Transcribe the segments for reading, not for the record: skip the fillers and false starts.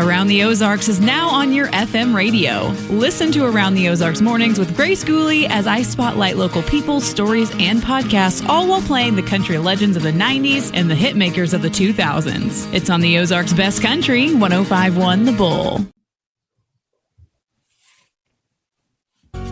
Around the Ozarks is now on your FM radio. Listen to Around the Ozarks mornings with Grace Gooley as I spotlight local people, stories, and podcasts, all while playing the country legends of the 90s and the hit makers of the 2000s. It's on the Ozarks' best country, 105.1 The Bull.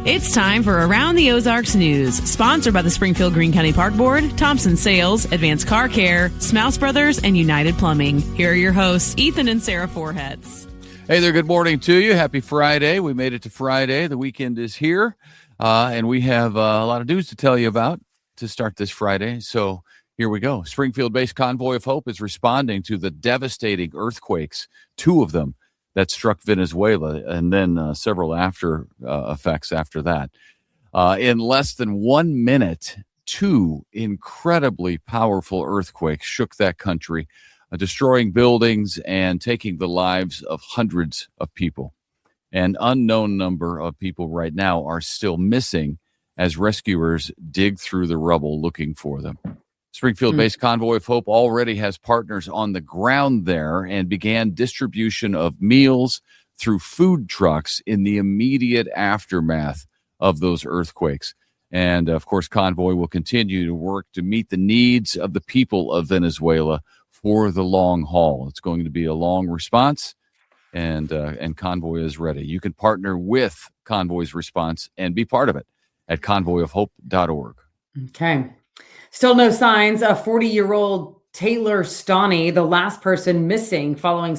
It's time for Around the Ozarks News, sponsored by the Springfield Greene County Park Board, Thompson Sales, Advanced Car Care, Smouse Brothers, and United Plumbing. Here are your hosts, Ethan and Sarah Foreheads. Hey there, good morning to you. Happy Friday. We made it to Friday. The weekend is here, and we have a lot of news to tell you about to start this Friday. So here we go. Springfield-based Convoy of Hope is responding to the devastating earthquakes, 2 of them, that struck Venezuela, and then several after effects after that. In less than 1 minute, 2 incredibly powerful earthquakes shook that country, destroying buildings and taking the lives of hundreds of people. An unknown number of people right now are still missing as rescuers dig through the rubble looking for them. Springfield-based Convoy of Hope already has partners on the ground there and began distribution of meals through food trucks in the immediate aftermath of those earthquakes. And, of course, Convoy will continue to work to meet the needs of the people of Venezuela for the long haul. It's going to be a long response, and Convoy is ready. You can partner with Convoy's response and be part of it at convoyofhope.org. Okay. Still no signs of 40-year-old Taylor Stauney, the last person missing following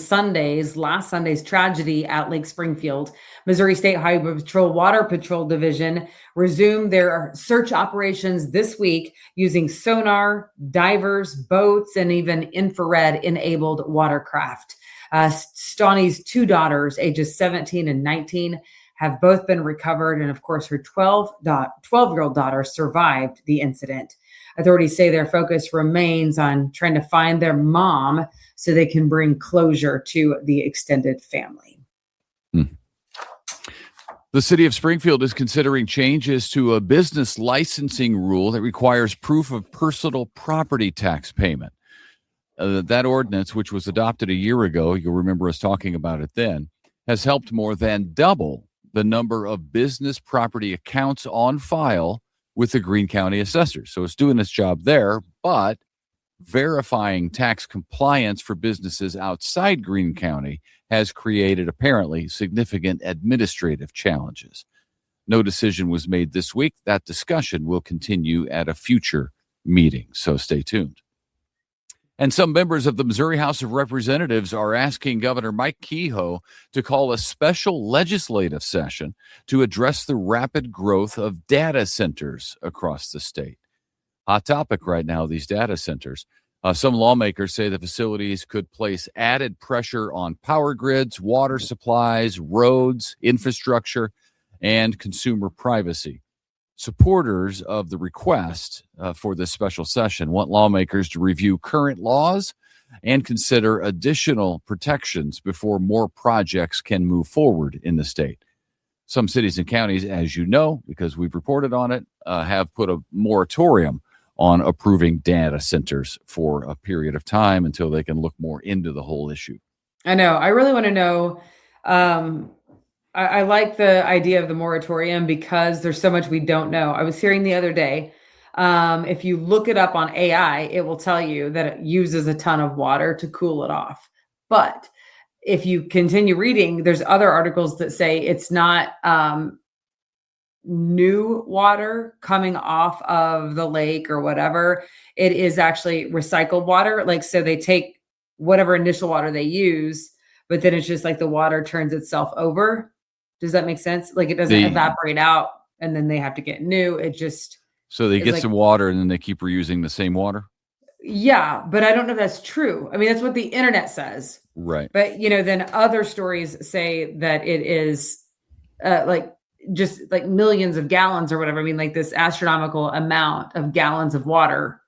last Sunday's tragedy at Lake Springfield. Missouri State Highway Patrol Water Patrol Division resumed their search operations this week using sonar, divers, boats, and even infrared-enabled watercraft. Stauney's 2 daughters, ages 17 and 19, have both been recovered, and of course her 12-year-old daughter survived the incident. Authorities say their focus remains on trying to find their mom so they can bring closure to the extended family. The city of Springfield is considering changes to a business licensing rule that requires proof of personal property tax payment. That ordinance, which was adopted a year ago, you'll remember us talking about it then, has helped more than double the number of business property accounts on file with the Greene County assessors. So it's doing its job there, but verifying tax compliance for businesses outside Greene County has created apparently significant administrative challenges. No decision was made this week. That discussion will continue at a future meeting, so stay tuned. And some members of the Missouri House of Representatives are asking Governor Mike Kehoe to call a special legislative session to address the rapid growth of data centers across the state. Hot topic right now, these data centers. Some lawmakers say the facilities could place added pressure on power grids, water supplies, roads, infrastructure, and consumer privacy. Supporters of the request for this special session want lawmakers to review current laws and consider additional protections before more projects can move forward in the state. Some cities and counties, as you know, because we've reported on it, have put a moratorium on approving data centers for a period of time until they can look more into the whole issue. I know. I really want to know. I like the idea of the moratorium because there's so much we don't know. I was hearing the other day, if you look it up on AI, it will tell you that it uses a ton of water to cool it off. But if you continue reading, there's other articles that say it's not new water coming off of the lake or whatever. It is actually recycled water. Like, so they take whatever initial water they use, but then it's just like the water turns itself over. Does that make sense? Like, it doesn't evaporate out and then they have to get new. It just. So they get some water and then they keep reusing the same water? Yeah, but I don't know if that's true. I mean, that's what the internet says. Right. But, then other stories say that it is just like millions of gallons or whatever. I mean, like this astronomical amount of gallons of water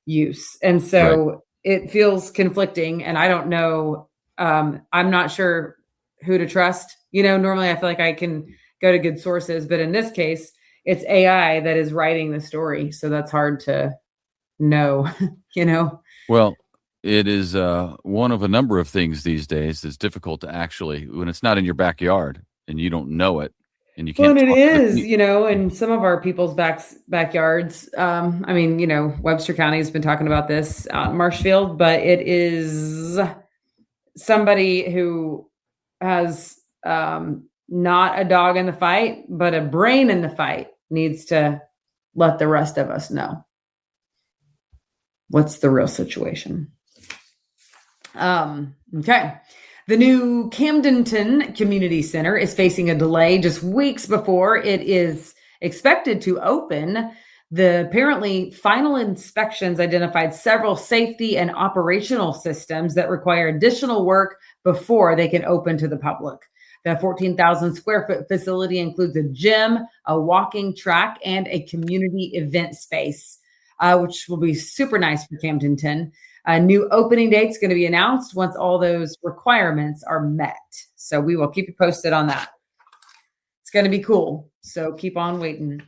use. And so It feels conflicting. And I don't know. I'm not sure who to trust. Normally I feel like I can go to good sources, but in this case, it's AI that is writing the story. So that's hard to know, Well, It is one of a number of things these days that's difficult to actually, when it's not in your backyard and you don't know it and you Well, can't and it talk to the is, people. in some of our people's backyards. Webster County has been talking about this out in Marshfield, but it is somebody who has not a dog in the fight, but a brain in the fight needs to let the rest of us know what's the real situation. Okay. The new Camdenton Community Center is facing a delay just weeks before it is expected to open. The apparently final inspections identified several safety and operational systems that require additional work before they can open to the public. The 14,000 square foot facility includes a gym, a walking track, and a community event space, which will be super nice for Camdenton. A new opening date is going to be announced once all those requirements are met. So we will keep you posted on that. It's going to be cool. So keep on waiting.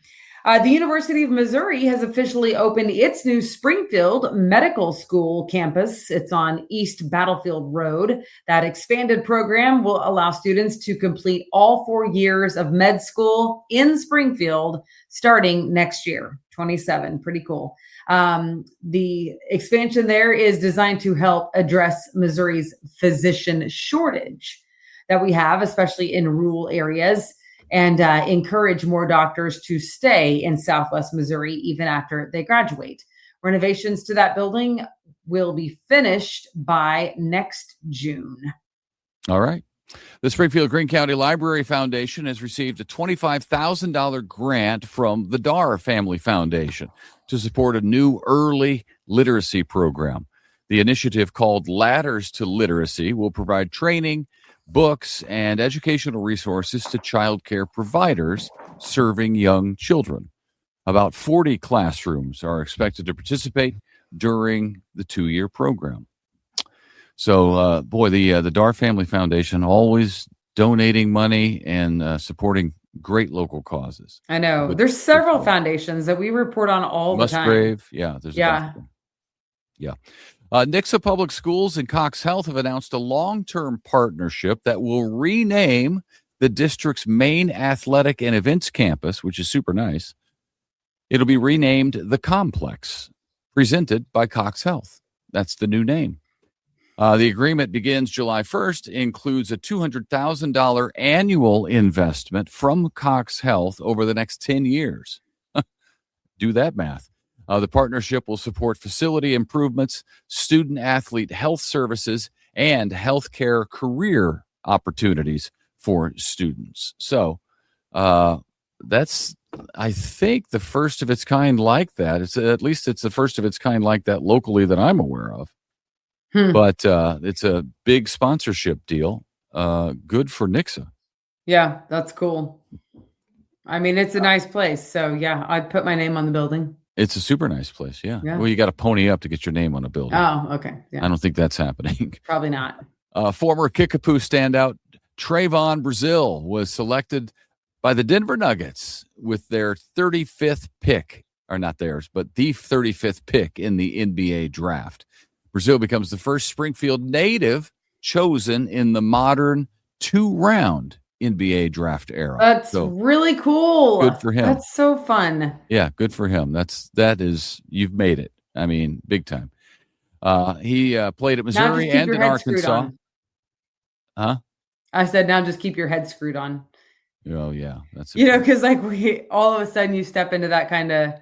The University of Missouri has officially opened its new Springfield Medical School campus. It's on East Battlefield Road. That expanded program will allow students to complete all 4 years of med school in Springfield starting next year, 27. Pretty cool. The expansion there is designed to help address Missouri's physician shortage that we have, especially in rural areas, and encourage more doctors to stay in Southwest Missouri even after they graduate. Renovations to that building will be finished by next June. All right. The Springfield Greene County Library Foundation has received a $25,000 grant from the Dar Family Foundation to support a new early literacy program. The initiative, called Ladders to Literacy, will provide training, books, and educational resources to child care providers serving young children. About 40 classrooms are expected to participate during the 2-year program. So, the Dar Family Foundation always donating money and supporting great local causes. I know. There's several foundations that we report on all the time. Musgrave, there's a bunch of them. Yeah. Nixa Public Schools and Cox Health have announced a long-term partnership that will rename the district's main athletic and events campus, which is super nice. It'll be renamed The Complex, presented by Cox Health. That's the new name. The agreement begins July 1st, includes a $200,000 annual investment from Cox Health over the next 10 years. Do that math. The partnership will support facility improvements, student-athlete health services, and healthcare career opportunities for students. So that's, I think, the first of its kind like that. It's the first of its kind like that locally that I'm aware of. But it's a big sponsorship deal. Good for Nixa. Yeah, that's cool. I mean, it's a nice place. So, yeah, I'd put my name on the building. It's a super nice place, yeah. Well, you got to pony up to get your name on a building. Oh, okay. Yeah. I don't think that's happening. Probably not. Former Kickapoo standout Trayvon Brazil was selected by the Denver Nuggets with their 35th pick, or not theirs, but the 35th pick in the NBA draft. Brazil becomes the first Springfield native chosen in the modern 2-round NBA draft era. That's really cool. Good for him. That's so fun. Yeah, good for him. You've made it. I mean, big time. He played at Missouri and in Arkansas. Huh? I said, now just keep your head screwed on. Oh, yeah. That's because all of a sudden you step into that kind of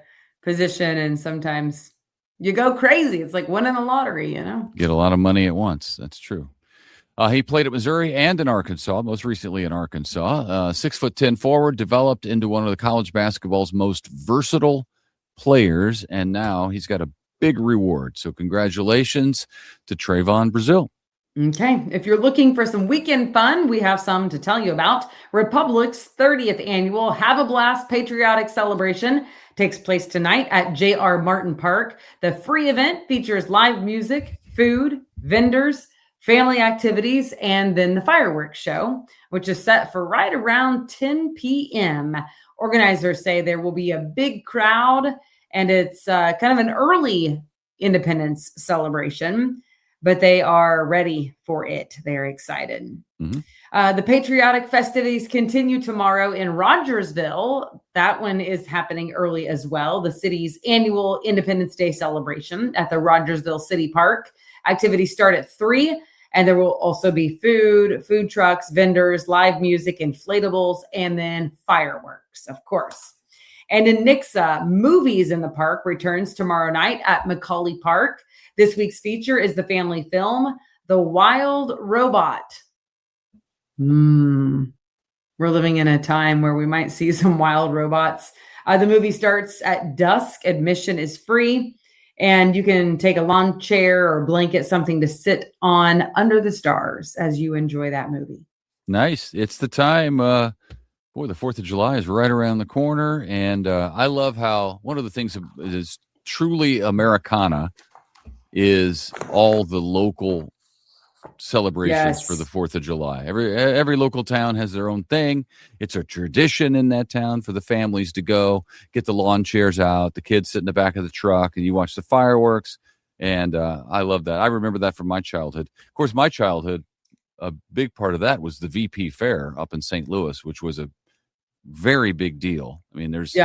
position and sometimes you go crazy. It's like winning the lottery, Get a lot of money at once. That's true. He played at Missouri and in Arkansas, most recently in Arkansas. 6'10" forward, developed into one of the college basketball's most versatile players, and now he's got a big reward. So congratulations to Trayvon Brazil. Okay. If you're looking for some weekend fun, we have some to tell you about. Republic's 30th annual Have a Blast Patriotic Celebration takes place tonight at J.R. Martin Park. The free event features live music, food, vendors, family activities, and then the fireworks show, which is set for right around 10 p.m. Organizers say there will be a big crowd, and it's kind of an early independence celebration. but they are ready for it. They're excited. Mhm. The patriotic festivities continue tomorrow in Rogersville. That one is happening early as well. The city's annual Independence Day celebration at the Rogersville City Park. Activities start at 3, and there will also be food trucks, vendors, live music, inflatables, and then fireworks, of course. And in Nixa, Movies in the Park returns tomorrow night at Macaulay Park. This week's feature is the family film, The Wild Robot. We're living in a time where we might see some wild robots. The movie starts at dusk. Admission is free, and you can take a lawn chair or blanket, something to sit on under the stars as you enjoy that movie. Nice. It's the time. The 4th of July is right around the corner, and I love how one of the things that is truly Americana is all the local celebrations for the 4th of July. Every local town has their own thing. It's a tradition in that town for the families to go get the lawn chairs out, the kids sit in the back of the truck, and you watch the fireworks. And I love that. I remember that from my childhood. Of course, my childhood, a big part of that was the VP Fair up in St. Louis, which was a very big deal. I mean, there's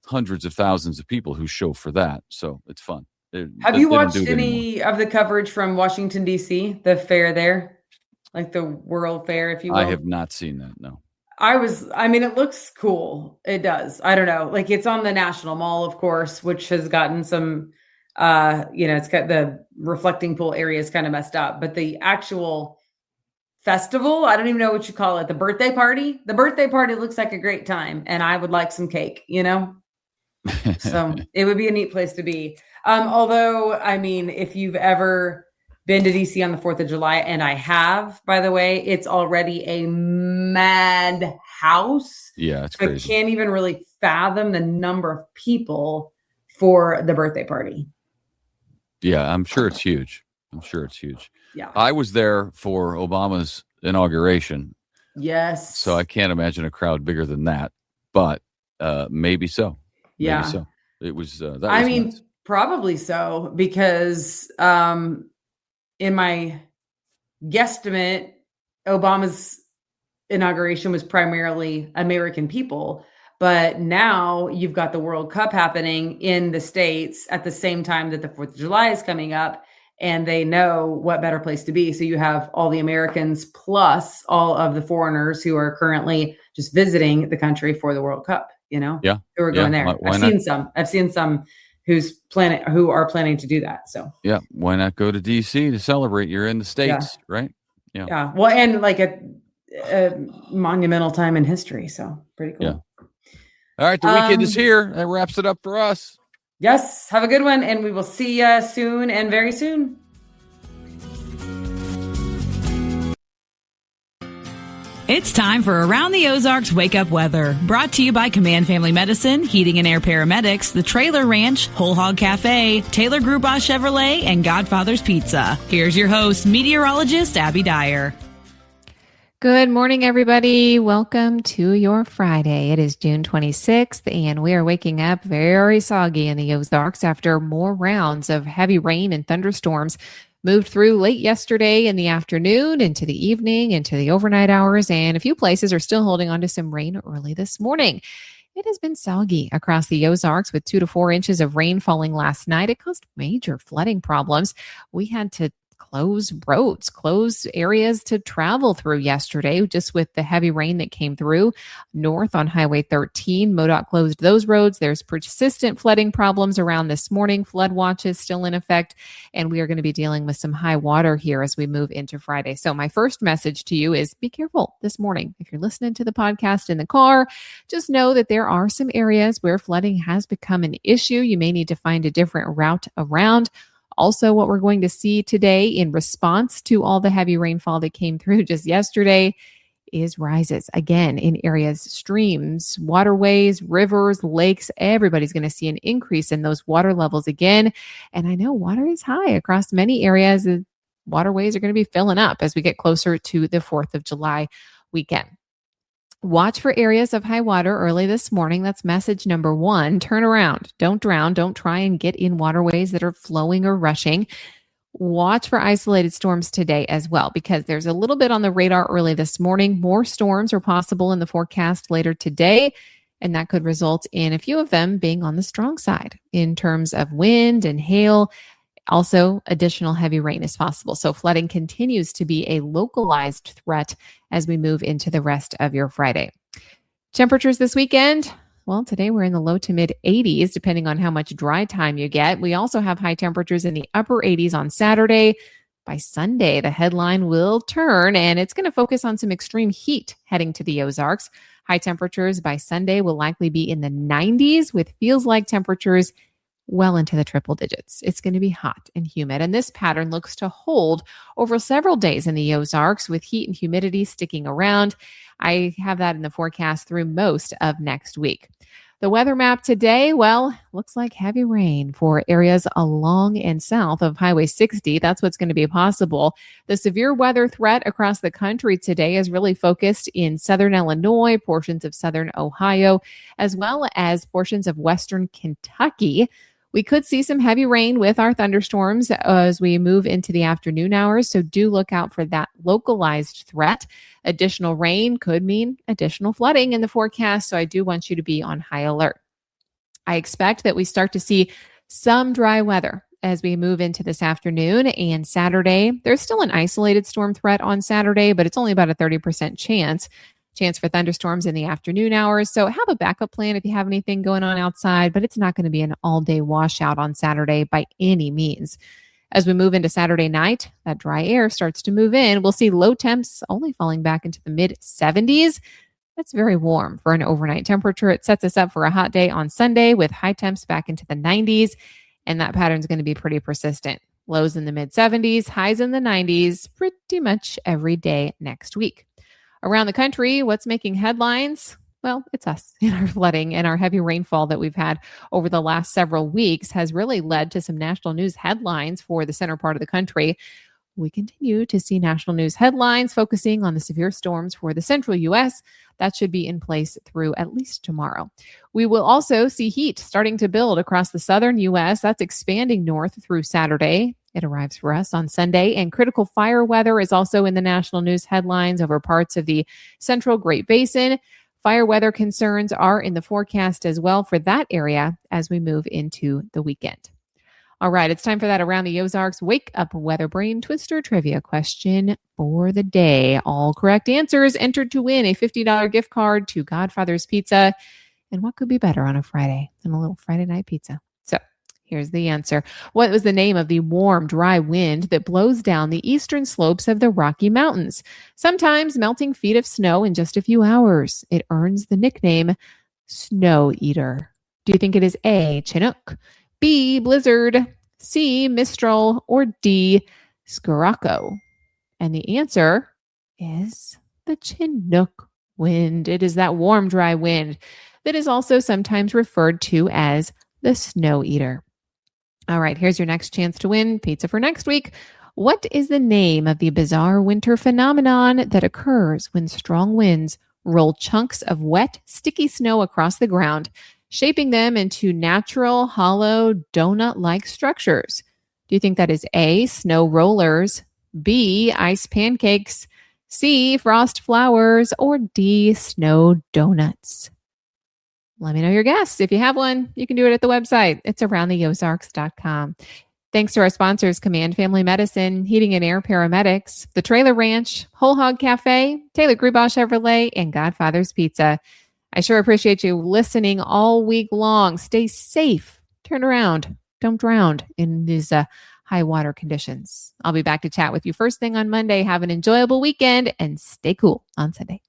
hundreds of thousands of people who show for that, so it's fun. Have you watched any of the coverage from Washington, D.C., the fair there? Like the World Fair, if you will? I have not seen that, no. It looks cool. It does. I don't know. Like, it's on the National Mall, of course, which has gotten some, it's got the reflecting pool area is kind of messed up. But the actual festival, I don't even know what you call it, the birthday party looks like a great time. And I would like some cake, So it would be a neat place to be. Although, if you've ever been to DC on the 4th of July, and I have, by the way, it's already a mad house. Yeah, it's crazy. I can't even really fathom the number of people for the birthday party. Yeah, I'm sure it's huge. Yeah. I was there for Obama's inauguration. Yes. So I can't imagine a crowd bigger than that, but maybe so. Yeah. Maybe so. It was, nuts. Probably so, because in my guesstimate, Obama's inauguration was primarily American people, but now you've got the World Cup happening in the States at the same time that the 4th of July is coming up, and they know what better place to be. So you have all the Americans plus all of the foreigners who are currently just visiting the country for the World Cup, who are going there. I've seen some who are planning to do that. So yeah, why not go to DC to celebrate? You're in the States, right? Yeah. Yeah. Well, and like a monumental time in history. So pretty cool. Yeah. All right. The weekend is here. That wraps it up for us. Yes. Have a good one. And we will see you soon and very soon. It's time for Around the Ozarks Wake Up Weather, brought to you by Command Family Medicine, Heating and Air Paramedics, The Trailer Ranch, Whole Hog Cafe, Taylor Grubaugh Chevrolet, and Godfather's Pizza. Here's your host, meteorologist Abby Dyer. Good morning, everybody. Welcome to your Friday. It is June 26th, and we are waking up very soggy in the Ozarks after more rounds of heavy rain and thunderstorms moved through late yesterday in the afternoon, into the evening, into the overnight hours, and a few places are still holding on to some rain early this morning. It has been soggy across the Ozarks with 2 to 4 inches of rain falling last night. It caused major flooding problems. We had to close roads, close areas to travel through yesterday, just with the heavy rain that came through. North on Highway 13, MoDOT closed those roads. There's persistent flooding problems around this morning. Flood watch is still in effect, and we are going to be dealing with some high water here as we move into Friday. So my first message to you is be careful this morning. If you're listening to the podcast in the car, just know that there are some areas where flooding has become an issue. You may need to find a different route around. Also, what we're going to see today in response to all the heavy rainfall that came through just yesterday is rises again in areas, streams, waterways, rivers, lakes. Everybody's going to see an increase in those water levels again. And I know water is high across many areas. The waterways are going to be filling up as we get closer to the 4th of July weekend. Watch for areas of high water early this morning. That's message number 1. Turn around. Don't drown. Don't try and get in waterways that are flowing or rushing. Watch for isolated storms today as well, because there's a little bit on the radar early this morning. More storms are possible in the forecast later today, and that could result in a few of them being on the strong side in terms of wind and hail. Also, additional heavy rain is possible. So flooding continues to be a localized threat as we move into the rest of your Friday. Temperatures this weekend. Well, today we're in the low to mid 80s, depending on how much dry time you get. We also have high temperatures in the upper 80s on Saturday. By Sunday, the headline will turn, and it's going to focus on some extreme heat heading to the Ozarks. High temperatures by Sunday will likely be in the 90s, with feels-like temperatures well into the triple digits. It's going to be hot and humid, and this pattern looks to hold over several days in the Ozarks, with heat and humidity sticking around. I have that in the forecast through most of next week. The weather map today, well, looks like heavy rain for areas along and south of Highway 60. That's what's going to be possible. The severe weather threat across the country today is really focused in southern Illinois, portions of southern Ohio, as well as portions of western Kentucky. We could see some heavy rain with our thunderstorms as we move into the afternoon hours, so do look out for that localized threat. Additional rain could mean additional flooding in the forecast, so I do want you to be on high alert. I expect that we start to see some dry weather as we move into this afternoon and Saturday. There's still an isolated storm threat on Saturday, but it's only about a 30% chance for thunderstorms in the afternoon hours. So have a backup plan if you have anything going on outside, but it's not going to be an all-day washout on Saturday by any means. As we move into Saturday night, that dry air starts to move in. We'll see low temps only falling back into the mid-70s. That's very warm for an overnight temperature. It sets us up for a hot day on Sunday with high temps back into the 90s, and that pattern is going to be pretty persistent. Lows in the mid-70s, highs in the 90s, pretty much every day next week. Around the country, what's making headlines? Well, it's us. And our flooding and our heavy rainfall that we've had over the last several weeks has really led to some national news headlines for the center part of the country. We continue to see national news headlines focusing on the severe storms for the central U.S. That should be in place through at least tomorrow. We will also see heat starting to build across the southern U.S. That's expanding north through Saturday. It arrives for us on Sunday, and critical fire weather is also in the national news headlines over parts of the central Great Basin. Fire weather concerns are in the forecast as well for that area as we move into the weekend. All right, it's time for that Around the Ozarks Wake Up Weather Brain Twister Trivia question for the day. All correct answers entered to win a $50 gift card to Godfather's Pizza. And what could be better on a Friday than a little Friday night pizza? So here's the answer. What was the name of the warm, dry wind that blows down the eastern slopes of the Rocky Mountains, sometimes melting feet of snow in just a few hours? It earns the nickname Snow Eater. Do you think it is A, Chinook, B, Blizzard, C, Mistral, or D, Scirocco? And the answer is the Chinook wind. It is that warm, dry wind that is also sometimes referred to as the Snow Eater. All right, here's your next chance to win pizza for next week. What is the name of the bizarre winter phenomenon that occurs when strong winds roll chunks of wet, sticky snow across the ground, shaping them into natural, hollow, donut-like structures? Do you think that is A, snow rollers, B, ice pancakes, C, frost flowers, or D, snow donuts? Let me know your guess. If you have one, you can do it at the website. It's aroundtheozarks.com. Thanks to our sponsors, Command Family Medicine, Heating and Air Paramedics, The Trailer Ranch, Whole Hog Cafe, Taylor Grubauer Chevrolet, and Godfather's Pizza. I sure appreciate you listening all week long. Stay safe. Turn around. Don't drown in these high water conditions. I'll be back to chat with you first thing on Monday. Have an enjoyable weekend and stay cool on Sunday.